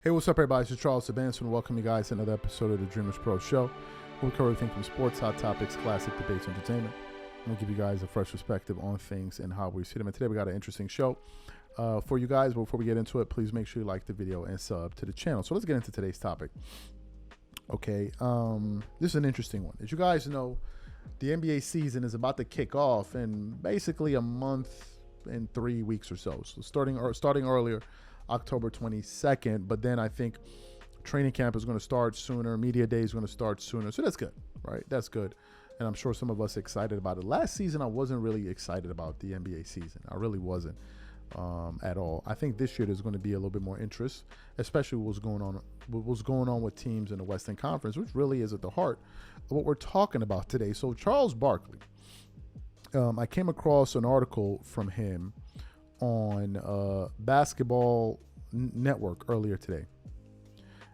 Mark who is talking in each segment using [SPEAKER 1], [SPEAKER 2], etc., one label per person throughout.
[SPEAKER 1] Hey, what's up, everybody? This is Charles Sebastian. Welcome you guys to another episode of the Dreamers Pro Show. We cover everything from sports, hot topics, classic debates, entertainment. We'll give you guys a fresh perspective on things and how we see them. And today we got an interesting show for you guys. But before we get into it, please make sure you like the video and sub to the channel. So let's get into today's topic. Okay, this is an interesting one. As you guys know, the NBA season is about to kick off in basically a month and 3 weeks or so. So starting earlier, October 22nd, but then I think training camp is going to start sooner. Media day is going to start sooner. So that's good, right? That's good. And I'm sure some of us are excited about it. Last season, I wasn't really excited about the NBA season. I really wasn't at all. I think this year there's going to be a little bit more interest, especially what's going on with teams in the Western Conference, which really is at the heart of what we're talking about today. So Charles Barkley, I came across an article from him on Basketball Network earlier today.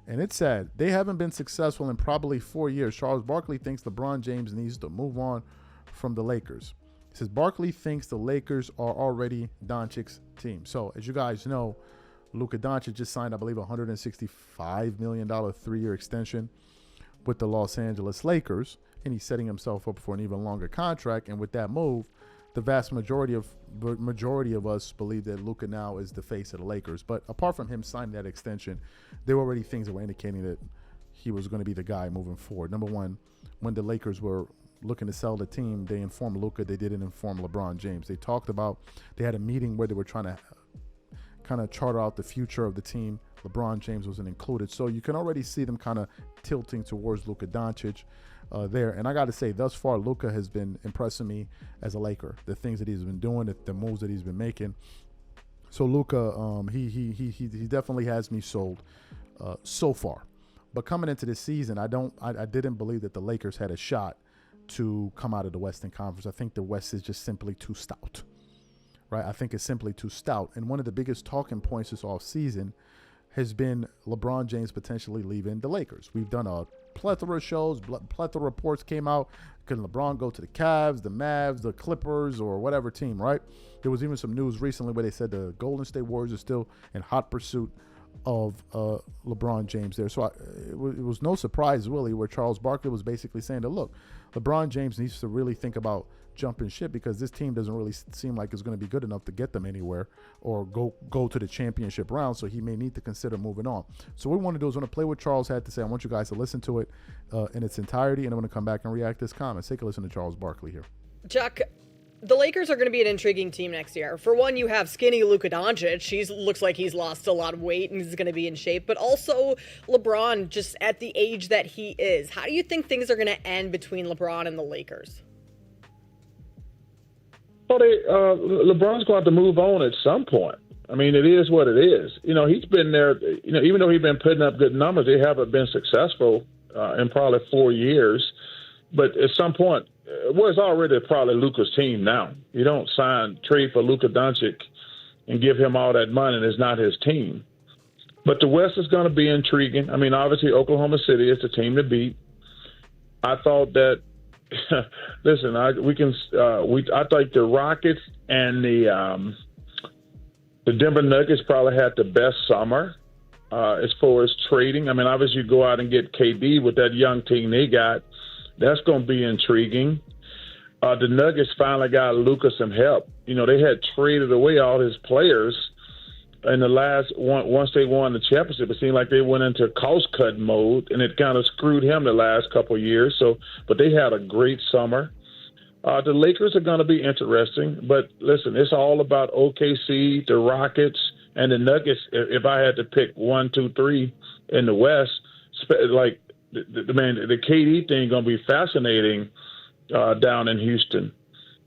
[SPEAKER 1] And it said, they haven't been successful in probably 4 years. Charles Barkley thinks LeBron James needs to move on from the Lakers. He says Barkley thinks the Lakers are already Doncic's team. So as you guys know, Luka Doncic just signed, I believe, a $165 million 3-year extension with the Los Angeles Lakers. And he's setting himself up for an even longer contract. And with that move, the vast majority of us believe that Luka now is the face of the Lakers. But apart from him signing that extension, there were already things that were indicating that he was going to be the guy moving forward. Number one, when the Lakers were looking to sell the team, they informed Luka. They didn't inform LeBron James. They had a meeting where they were trying to kind of charter out the future of the team. LeBron James wasn't included. So you can already see them kind of tilting towards Luka Doncic there. And I got to say, thus far, Luka has been impressing me as a Laker. The things that he's been doing, the moves that he's been making. So Luka, he definitely has me sold so far. But coming into this season, I didn't believe that the Lakers had a shot to come out of the Western Conference. I think the West is just simply too stout. Right? I think it's simply too stout. And one of the biggest talking points this offseason has been LeBron James potentially leaving the Lakers. We've done a plethora of shows, plethora of reports came out. Can LeBron go to the Cavs, the Mavs, the Clippers, or whatever team, right? There was even some news recently where they said the Golden State Warriors are still in hot pursuit of LeBron James there. So it was no surprise, really, where Charles Barkley was basically saying that, look, LeBron James needs to really think about jumping ship because this team doesn't really seem like it's going to be good enough to get them anywhere or go to the championship round. So he may need to consider moving on. So what we want to do is want to play what Charles had to say. I want you guys to listen to it in its entirety, and I'm going to come back and react to his comments. Take a listen to Charles Barkley here.
[SPEAKER 2] Chuck, the Lakers are going to be an intriguing team next year. For one, you have skinny Luka Doncic. He looks like he's lost a lot of weight and he's going to be in shape. But also LeBron, just at the age that he is. How do you think things are going to end between LeBron and the Lakers?
[SPEAKER 3] Well, LeBron's going to move on at some point. I mean, it is what it is. You know, he's been there. You know, even though he's been putting up good numbers, they haven't been successful in probably 4 years. But at some point, well, it's already probably Luka's team now. You don't trade for Luka Doncic and give him all that money, and it's not his team. But the West is going to be intriguing. I mean, obviously, Oklahoma City is the team to beat. I thought that. Listen, I think the Rockets and the Denver Nuggets probably had the best summer as far as trading. I mean, obviously, you go out and get KD with that young team they got. That's going to be intriguing. The Nuggets finally got Luka some help. You know, they had traded away all his players in the last one. Once they won the championship, it seemed like they went into cost-cut mode, and it kind of screwed him the last couple of years. So, but they had a great summer. The Lakers are going to be interesting. But listen, it's all about OKC, the Rockets, and the Nuggets. If I had to pick 1, 2, 3 in the West, like the KD thing going to be fascinating down in Houston.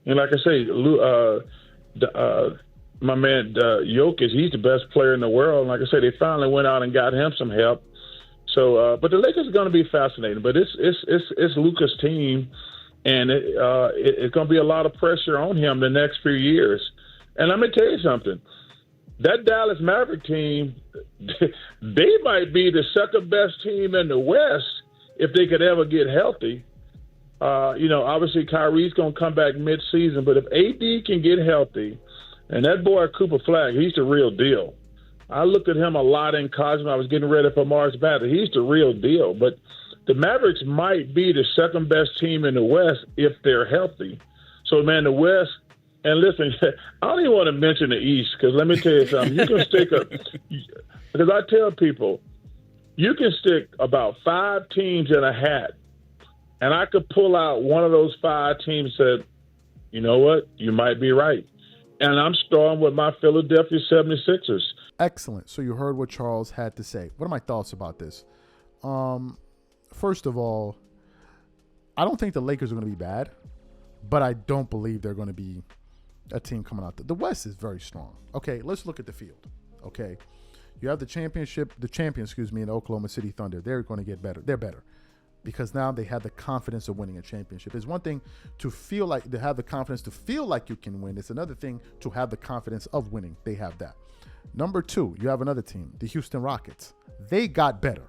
[SPEAKER 3] And like I say, my man Jokic, he's the best player in the world. And like I said, they finally went out and got him some help. So, but the Lakers are going to be fascinating. But it's Luka's team, and it's going to be a lot of pressure on him the next few years. And let me tell you something. That Dallas Maverick team, they might be the second best team in the West if they could ever get healthy. You know, obviously Kyrie's going to come back mid-season, but if AD can get healthy, and that boy Cooper Flag, he's the real deal. I looked at him a lot in college when I was getting ready for March Madness. He's the real deal. But the Mavericks might be the second best team in the West if they're healthy. So, man, the West, and listen, I don't even want to mention the East because let me tell you something. You can stick a – because I tell people, you can stick about 5 teams in a hat, and I could pull out one of those 5 teams and say, you know what, you might be right. And I'm starting with my Philadelphia 76ers.
[SPEAKER 1] Excellent. So you heard what Charles had to say. What are my thoughts about this? First of all, I don't think the Lakers are going to be bad, but I don't believe they're going to be a team coming out. The West is very strong. Okay, let's look at the field. Okay, you have the champion, in the Oklahoma City Thunder. They're going to get better. They're better because now they have the confidence of winning a championship. It's one thing to have the confidence to feel like you can win. It's another thing to have the confidence of winning. They have that. Number 2, you have another team, the Houston Rockets. They got better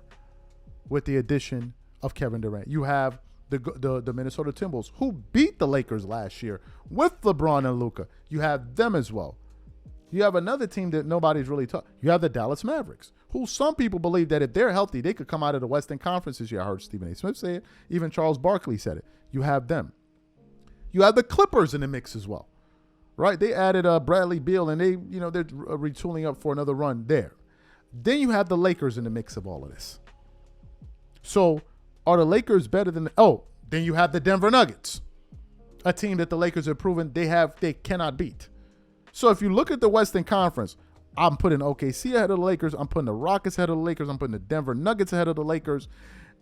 [SPEAKER 1] with the addition of Kevin Durant. You have the Minnesota Timberwolves, who beat the Lakers last year with LeBron and Luka. You have them as well. You have another team that nobody's really talking. You have the Dallas Mavericks, who some people believe that if they're healthy, they could come out of the Western Conference this year. I heard Stephen A. Smith say it. Even Charles Barkley said it. You have them. You have the Clippers in the mix as well, right? They added Bradley Beal, and they're retooling up for another run there. Then you have the Lakers in the mix of all of this. So are the Lakers better than then you have the Denver Nuggets, a team that the Lakers have proven they cannot beat. So if you look at the Western Conference, I'm putting OKC ahead of the Lakers. I'm putting the Rockets ahead of the Lakers. I'm putting the Denver Nuggets ahead of the Lakers.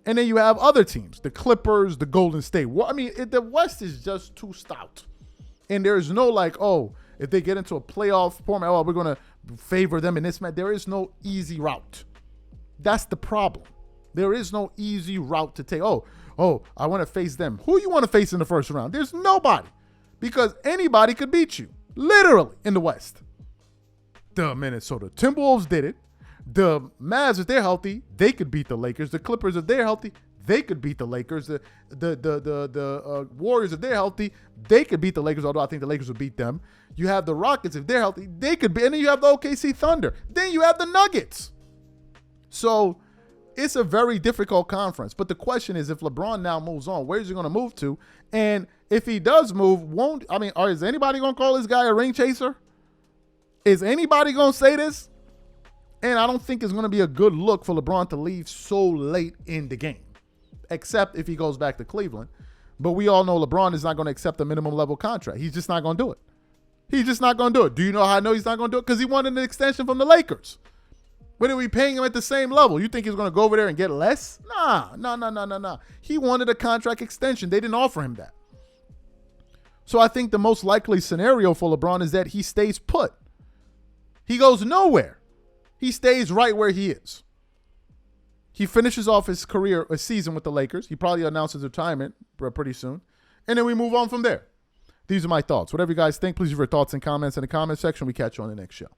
[SPEAKER 1] And then you have other teams, the Clippers, the Golden State. The West is just too stout. And there's no if they get into a playoff format, we're going to favor them in this match. There is no easy route. That's the problem. There is no easy route to take. I want to face them. Who you want to face in the first round? There's nobody. Because anybody could beat you, literally, in the West. The Minnesota Timberwolves did it. The Mavs, if they're healthy, they could beat the Lakers. The Clippers, if they're healthy, they could beat the Lakers. The Warriors, if they're healthy, they could beat the Lakers, although I think the Lakers would beat them. You have the Rockets, if they're healthy, they could beat. And then you have the OKC Thunder. Then you have the Nuggets. So it's a very difficult conference. But the question is, if LeBron now moves on, where is he going to move to? And if he does move, is anybody going to call this guy a ring chaser? Is anybody going to say this? And I don't think it's going to be a good look for LeBron to leave so late in the game, except if he goes back to Cleveland. But we all know LeBron is not going to accept a minimum level contract. He's just not going to do it. He's just not going to do it. Do you know how I know he's not going to do it? Because he wanted an extension from the Lakers. But are we paying him at the same level? You think he's going to go over there and get less? Nah. He wanted a contract extension. They didn't offer him that. So I think the most likely scenario for LeBron is that he stays put. He goes nowhere. He stays right where he is. He finishes off his season with the Lakers. He probably announces retirement pretty soon. And then we move on from there. These are my thoughts. Whatever you guys think, please leave your thoughts and comments in the comment section. We catch you on the next show.